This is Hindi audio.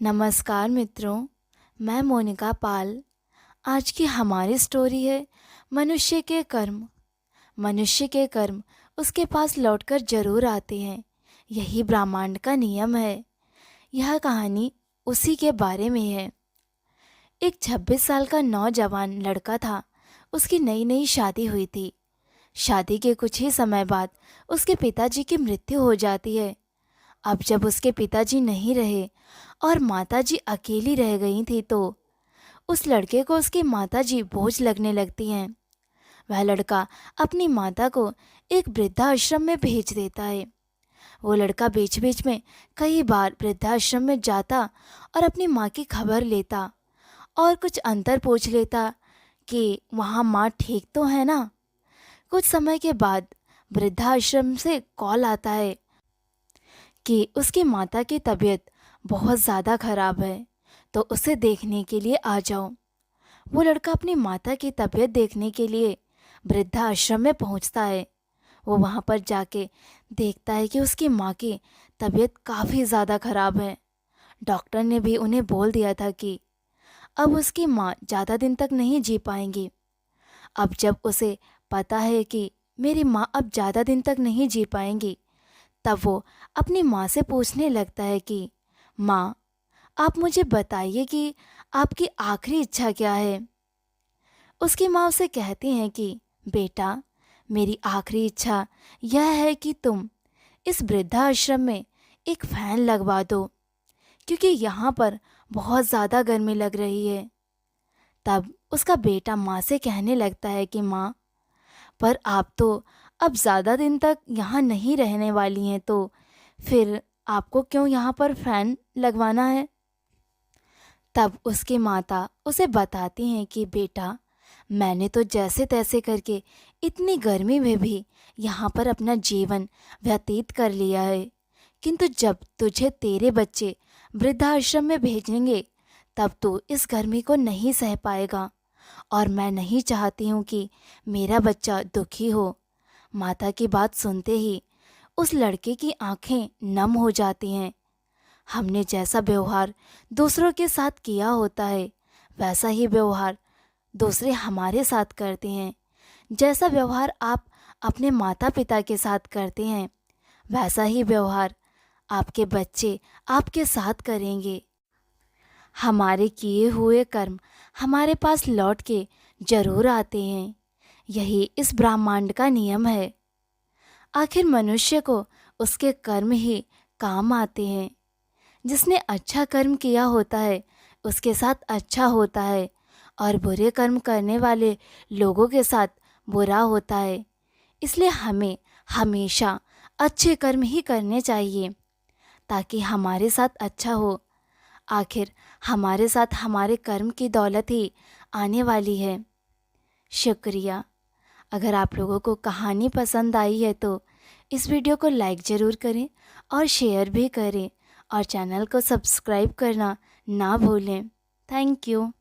नमस्कार मित्रों, मैं मोनिका पाल। आज की हमारी स्टोरी है मनुष्य के कर्म। मनुष्य के कर्म उसके पास लौटकर जरूर आते हैं, यही ब्रह्मांड का नियम है। यह कहानी उसी के बारे में है। एक 26 साल का नौजवान लड़का था। उसकी नई नई शादी हुई थी। शादी के कुछ ही समय बाद उसके पिताजी की मृत्यु हो जाती है। अब जब उसके पिताजी नहीं रहे और माताजी अकेली रह गई थी तो उस लड़के को उसकी माताजी बोझ लगने लगती हैं। वह लड़का अपनी माता को एक वृद्धाश्रम में भेज देता है। वो लड़का बीच बीच में कई बार वृद्धाश्रम में जाता और अपनी माँ की खबर लेता और कुछ अंतर पूछ लेता कि वहाँ माँ ठीक तो है ना। कुछ समय के बाद वृद्धाश्रम से कॉल आता है कि उसकी माता की तबीयत बहुत ज़्यादा खराब है, तो उसे देखने के लिए आ जाओ। वो लड़का अपनी माता की तबीयत देखने के लिए वृद्धाश्रम में पहुंचता है। वो वहां पर जाके देखता है कि उसकी माँ की तबीयत काफ़ी ज़्यादा खराब है। डॉक्टर ने भी उन्हें बोल दिया था कि अब उसकी माँ ज़्यादा दिन तक नहीं जी पाएंगी। अब जब उसे पता है कि मेरी माँ अब ज़्यादा दिन तक नहीं जी पाएंगी, तब वो अपनी माँ से पूछने लगता है कि माँ, आप मुझे बताइए कि आपकी आखिरी इच्छा क्या है। उसकी माँ उसे कहती हैं कि बेटा, मेरी आखिरी इच्छा यह है कि तुम इस वृद्धाश्रम में एक फैन लगवा दो, क्योंकि यहाँ पर बहुत ज़्यादा गर्मी लग रही है। तब उसका बेटा माँ से कहने लगता है कि माँ, पर आप तो अब ज़्यादा दिन तक यहाँ नहीं रहने वाली हैं, तो फिर आपको क्यों यहाँ पर फ़ैन लगवाना है। तब उसकी माता उसे बताती हैं कि बेटा, मैंने तो जैसे तैसे करके इतनी गर्मी में भी यहाँ पर अपना जीवन व्यतीत कर लिया है, किंतु जब तुझे तेरे बच्चे वृद्धाश्रम में भेजेंगे तब तू इस गर्मी को नहीं सह पाएगा, और मैं नहीं चाहती हूँ कि मेरा बच्चा दुखी हो। माता की बात सुनते ही उस लड़के की आंखें नम हो जाती हैं। हमने जैसा व्यवहार दूसरों के साथ किया होता है, वैसा ही व्यवहार दूसरे हमारे साथ करते हैं। जैसा व्यवहार आप अपने माता पिता के साथ करते हैं, वैसा ही व्यवहार आपके बच्चे आपके साथ करेंगे। हमारे किए हुए कर्म हमारे पास लौट के जरूर आते हैं। यही इस ब्रह्मांड का नियम है। आखिर मनुष्य को उसके कर्म ही काम आते हैं। जिसने अच्छा कर्म किया होता है उसके साथ अच्छा होता है, और बुरे कर्म करने वाले लोगों के साथ बुरा होता है। इसलिए हमें हमेशा अच्छे कर्म ही करने चाहिए ताकि हमारे साथ अच्छा हो। आखिर हमारे साथ हमारे कर्म की दौलत ही आने वाली है। शुक्रिया। अगर आप लोगों को कहानी पसंद आई है तो इस वीडियो को लाइक ज़रूर करें और शेयर भी करें, और चैनल को सब्सक्राइब करना ना भूलें। Thank you.